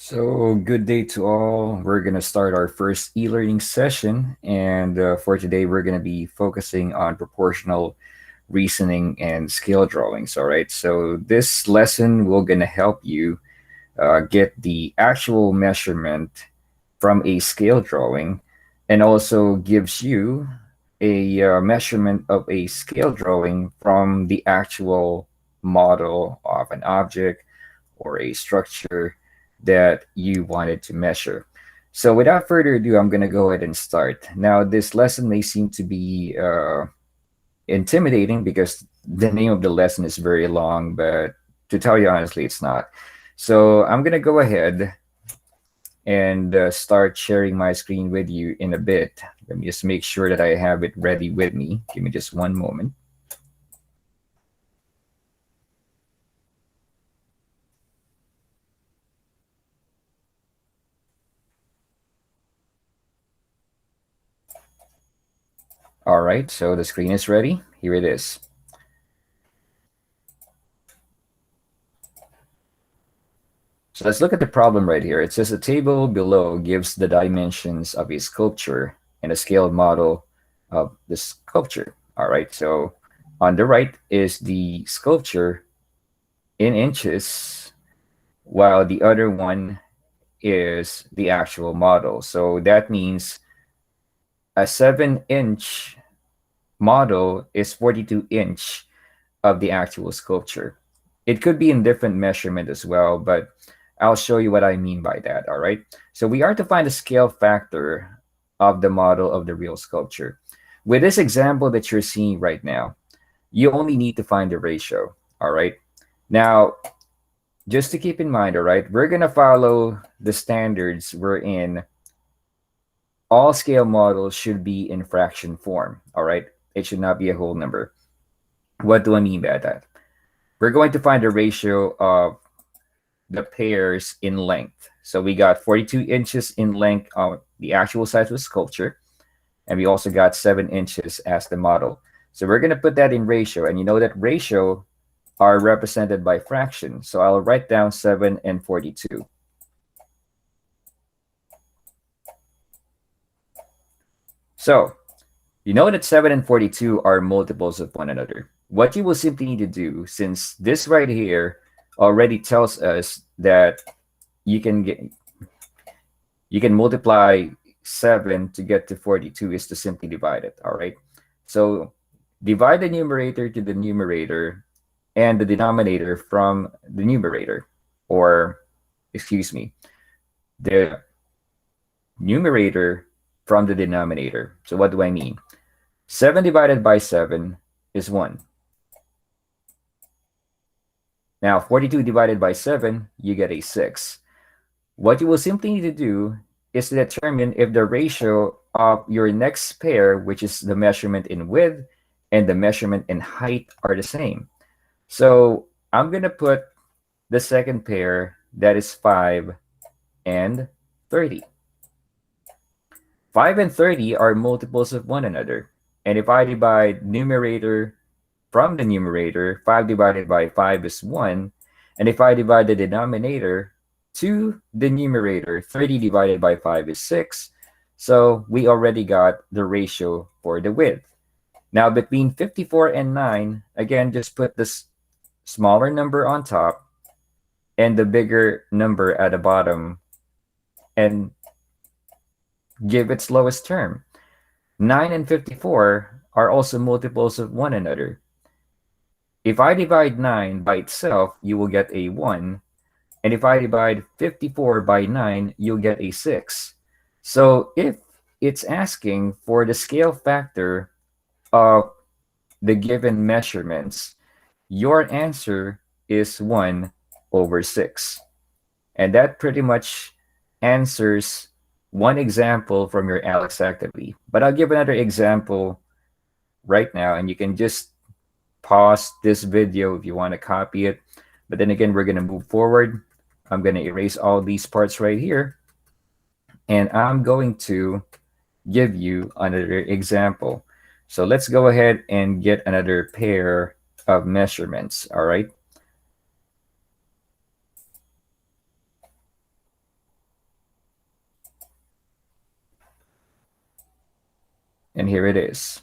So, good day to all. We're going to start our first e learning session. And for today, we're going to be focusing on proportional reasoning and scale drawings. All right. So, this lesson will going to help you get the actual measurement from a scale drawing and also gives you a measurement of a scale drawing from the actual model of an object or a structure that you wanted to measure. So without further ado, I'm going to go ahead and start. Now, this lesson may seem to be intimidating because the name of the lesson is very long, but to tell you honestly, it's not. So I'm going to go ahead and start sharing my screen with you in a bit. Let me just make sure that I have it ready with me. Give me just one moment. All right, so the screen is ready. Here it is. So let's look at the problem right here. It says a table below gives the dimensions of a sculpture and a scaled model of the sculpture. All right, so on the right is the sculpture in inches, while the other one is the actual model. So that means a 7-inch model is 42-inch of the actual sculpture. It could be in different measurement as well, but I'll show you what I mean by that, all right? So we are to find the scale factor of the model of the real sculpture. With this example that you're seeing right now, you only need to find the ratio, all right? Now, just to keep in mind, all right, we're going to follow the standards wherein all scale models should be in fraction form, all right? It should not be a whole number. What do I mean by that? We're going to find the ratio of the pairs in length. So we got 42 inches in length of the actual size of the sculpture, and we also got 7 inches as the model. So we're going to put that in ratio, and you know that ratio are represented by fraction. So I'll write down 7 and 42. So you know that 7 and 42 are multiples of one another. What you will simply need to do, since this right here already tells us that you can multiply 7 to get to 42, is to simply divide it, all right? So divide the numerator to the numerator and the denominator from the numerator, or excuse me, the numerator from the denominator. So what do I mean? 7 divided by 7 is 1. Now, 42 divided by 7, you get a 6. What you will simply need to do is to determine if the ratio of your next pair, which is the measurement in width and the measurement in height, are the same. So I'm going to put the second pair, that is 5 and 30. 5 and 30 are multiples of one another. And if I divide numerator from the numerator, 5 divided by 5 is 1. And if I divide the denominator to the numerator, 30 divided by 5 is 6. So we already got the ratio for the width. Now between 54 and 9, again, just put this smaller number on top and the bigger number at the bottom and give its lowest term. 9 and 54 are also multiples of one another. If I divide 9 by itself, you will get a 1. And if I divide 54 by 9, you'll get a 6. So if it's asking for the scale factor of the given measurements, your answer is 1 over 6. And that pretty much answers one example from your Aleks activity. But I'll give another example right now, and you can just pause this video if you want to copy it. But then again, we're going to move forward. I'm going to erase all these parts right here. And I'm going to give you another example. So let's go ahead and get another pair of measurements, all right? And here it is.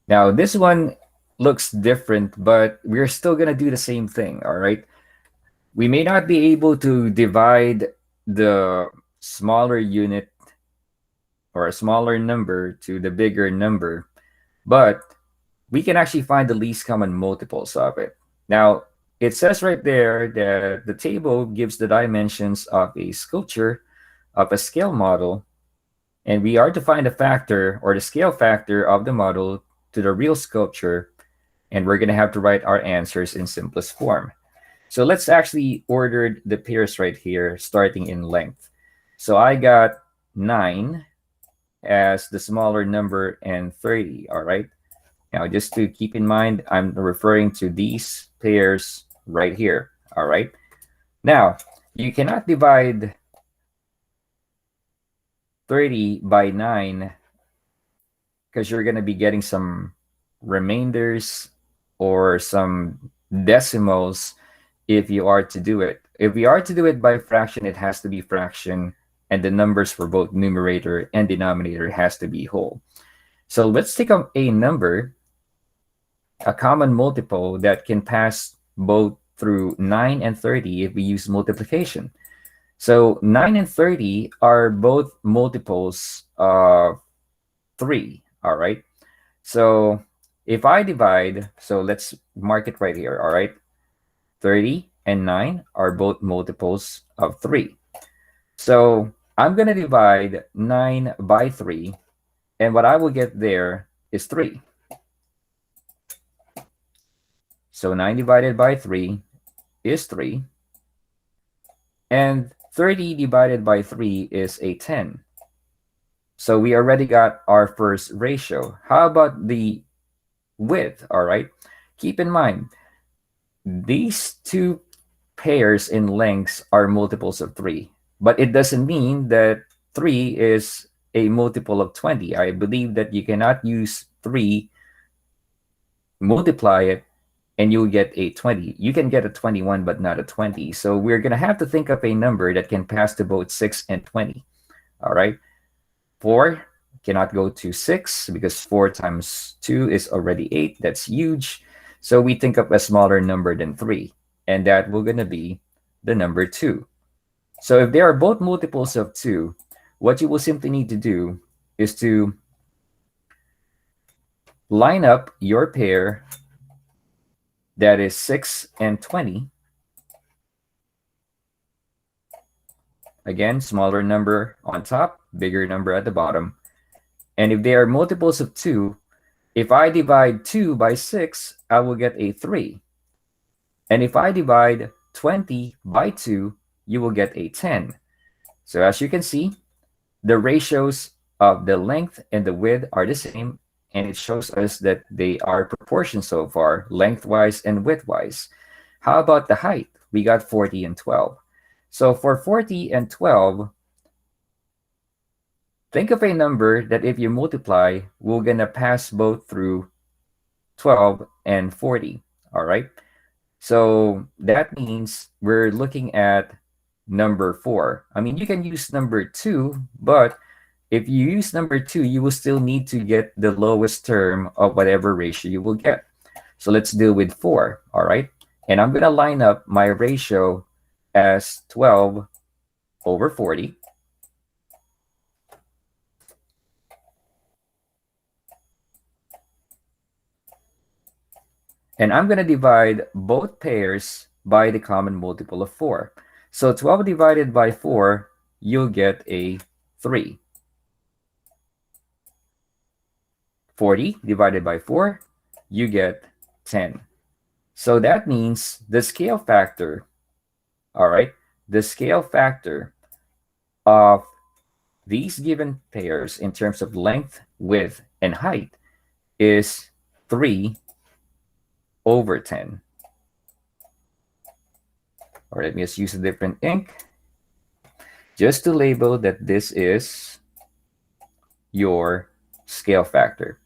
Now, this one looks different, but we're still going to do the same thing, all right? We may not be able to divide the smaller unit or a smaller number to the bigger number, but we can actually find the least common multiples of it. Now, it says right there that the table gives the dimensions of a sculpture of a scale model, and we are to find the factor or the scale factor of the model to the real sculpture, and we're going to have to write our answers in simplest form. So let's actually order the pairs right here, starting in length. So I got 9 as the smaller number and 30, all right? Now, just to keep in mind, I'm referring to these pairs right here, all right? Now, you cannot divide 30 by 9 because you're going to be getting some remainders or some decimals if you are to do it. If we are to do it by fraction, it has to be fraction, and the numbers for both numerator and denominator has to be whole. So let's take a number, a common multiple that can pass both through 9 and 30 if we use multiplication. So 9 and 30 are both multiples of 3, all right? So if I divide, so let's mark it right here, all right? 30 and 9 are both multiples of 3. So I'm going to divide 9 by 3, and what I will get there is 3. So 9 divided by 3 is 3. And 30 divided by 3 is a 10. So we already got our first ratio. How about the width, all right? Keep in mind, these two pairs in lengths are multiples of 3. But it doesn't mean that 3 is a multiple of 20. I believe that you cannot use 3, multiply it, and you'll get a 20. You can get a 21, but not a 20. So we're going to have to think of a number that can pass to both 6 and 20. All right? 4 cannot go to 6 because 4 times 2 is already 8. That's huge. So we think of a smaller number than 3, and that will going to be the number 2. So if they are both multiples of 2, what you will simply need to do is to line up your pair that is 6 and 20. Again, smaller number on top, bigger number at the bottom. And if they are multiples of 2, if I divide 2 by 6, I will get a 3. And if I divide 20 by 2, you will get a 10. So as you can see, the ratios of the length and the width are the same, and it shows us that they are proportions so far, lengthwise and widthwise. How about the height? We got 40 and 12. So for 40 and 12, think of a number that if you multiply, we're going to pass both through 12 and 40, all right? So that means we're looking at number 4. I mean, you can use number 2, but if you use number 2, you will still need to get the lowest term of whatever ratio you will get. So let's deal with 4, all right? And I'm going to line up my ratio as 12 over 40. And I'm going to divide both pairs by the common multiple of 4. So 12 divided by 4, you'll get a 3. 40 divided by 4, you get 10. So that means the scale factor, all right, the scale factor of these given pairs in terms of length, width, and height is 3 over 10. Or let me just use a different ink just to label that this is your scale factor.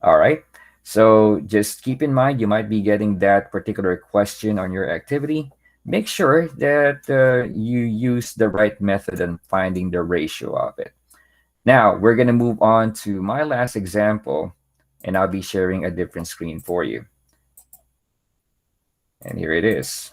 All right. So just keep in mind, you might be getting that particular question on your activity. Make sure that you use the right method in finding the ratio of it. Now we're going to move on to my last example, and I'll be sharing a different screen for you. And here it is.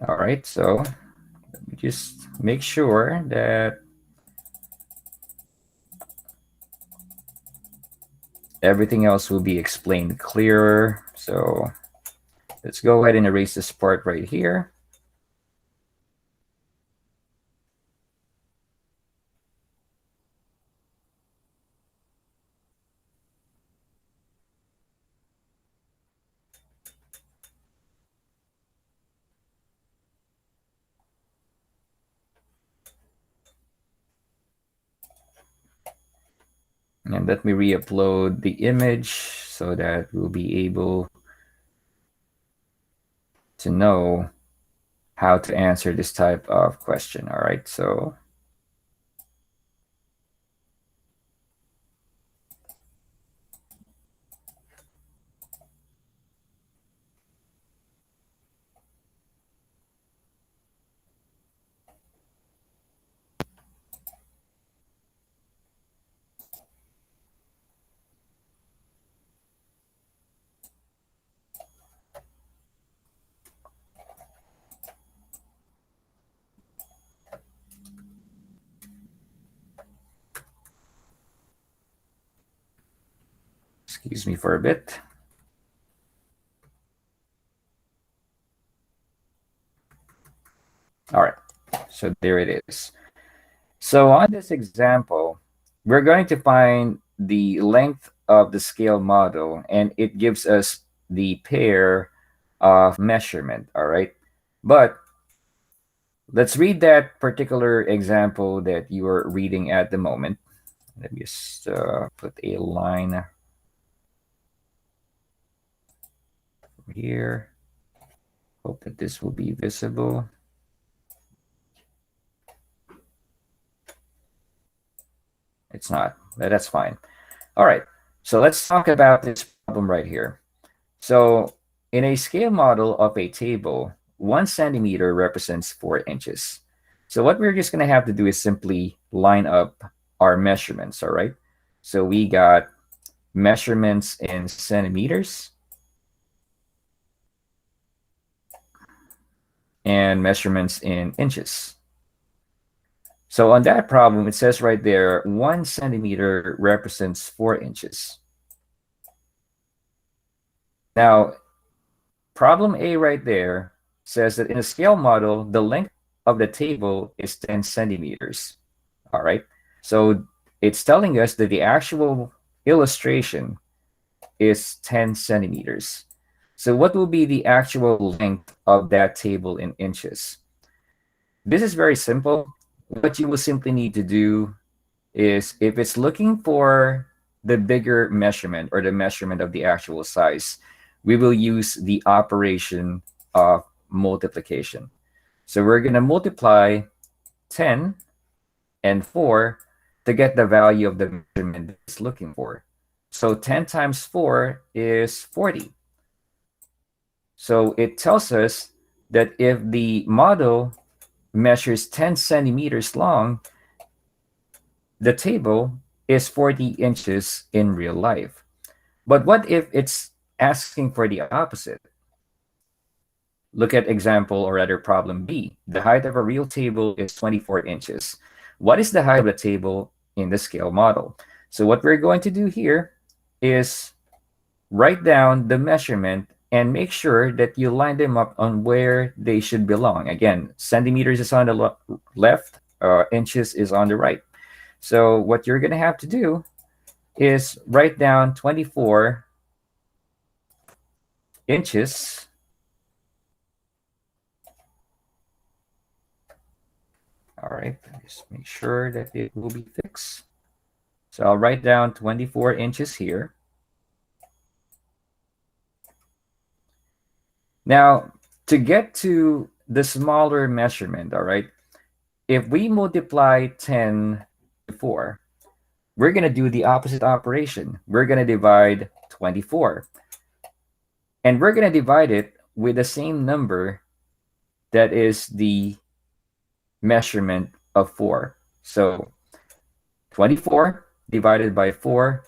All right, so let me just make sure that everything else will be explained clearer. So let's go ahead and erase this part right here. And let me re-upload the image so that we'll be able to know how to answer this type of question. All right, so excuse me for a bit. All right, so there it is. So on this example, we're going to find the length of the scale model, and it gives us the pair of measurement, all right? But let's read that particular example that you are reading at the moment. Let me just put a line here. Hope that this will be visible. It's not, but that's fine. All right, so let's talk about this problem right here. So in a scale model of a table, 1 centimeter represents 4 inches. So what we're just going to have to do is simply line up our measurements, all right? So we got measurements in centimeters and measurements in inches. So on that problem, it says right there, 1 centimeter represents 4 inches. Now, problem A right there says that in a scale model, the length of the table is 10 centimeters. All right. So it's telling us that the actual illustration is 10 centimeters. So what will be the actual length of that table in inches? This is very simple. What you will simply need to do is, if it's looking for the bigger measurement or the measurement of the actual size, we will use the operation of multiplication. So we're going to multiply 10 and 4 to get the value of the measurement it's looking for. So 10 times 4 is 40. So it tells us that if the model measures 10 centimeters long, the table is 40 inches in real life. But what if it's asking for the opposite? Look at example, or rather problem B. The height of a real table is 24 inches. What is the height of the table in the scale model? So what we're going to do here is write down the measurement and make sure that you line them up on where they should belong. Again, centimeters is on the left, inches is on the right. So what you're going to have to do is write down 24 inches All right, just make sure that it will be fixed. So I'll write down 24 inches here. Now, to get to the smaller measurement, all right, if we multiply 10 to 4, we're going to do the opposite operation. We're going to divide 24. And we're going to divide it with the same number that is the measurement of 4. So 24 divided by 4,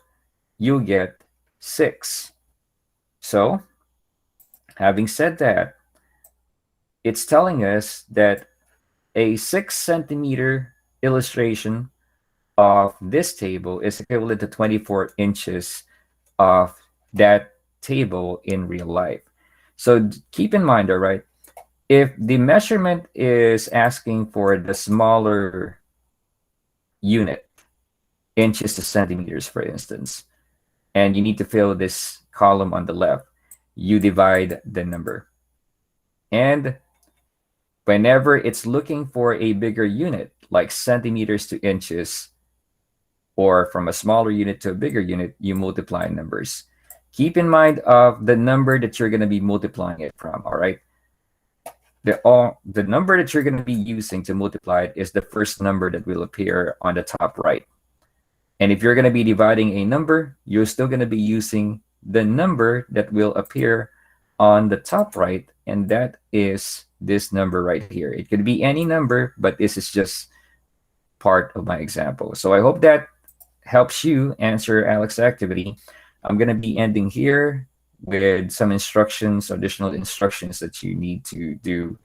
you get 6. So having said that, it's telling us that a 6 centimeter illustration of this table is equivalent to 24 inches of that table in real life. So keep in mind, all right, if the measurement is asking for the smaller unit, inches to centimeters, for instance, and you need to fill this column on the left, you divide the number. And whenever it's looking for a bigger unit, like centimeters to inches, or from a smaller unit to a bigger unit, you multiply numbers. Keep in mind of the number that you're going to be multiplying it from, all right? The number that you're going to be using to multiply it is the first number that will appear on the top right. And if you're going to be dividing a number, you're still going to be using the number that will appear on the top right, and that is this number right here. It could be any number, but this is just part of my example. So I hope that helps you answer Alex's activity. I'm going to be ending here with some instructions, additional instructions that you need to do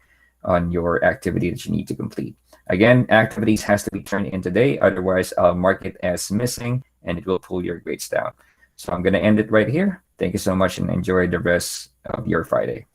on your activity that you need to complete. Again, activities has to be turned in today, otherwise I'll mark it as missing and it will pull your grades down. So I'm going to end it right here. Thank you so much and enjoy the rest of your Friday.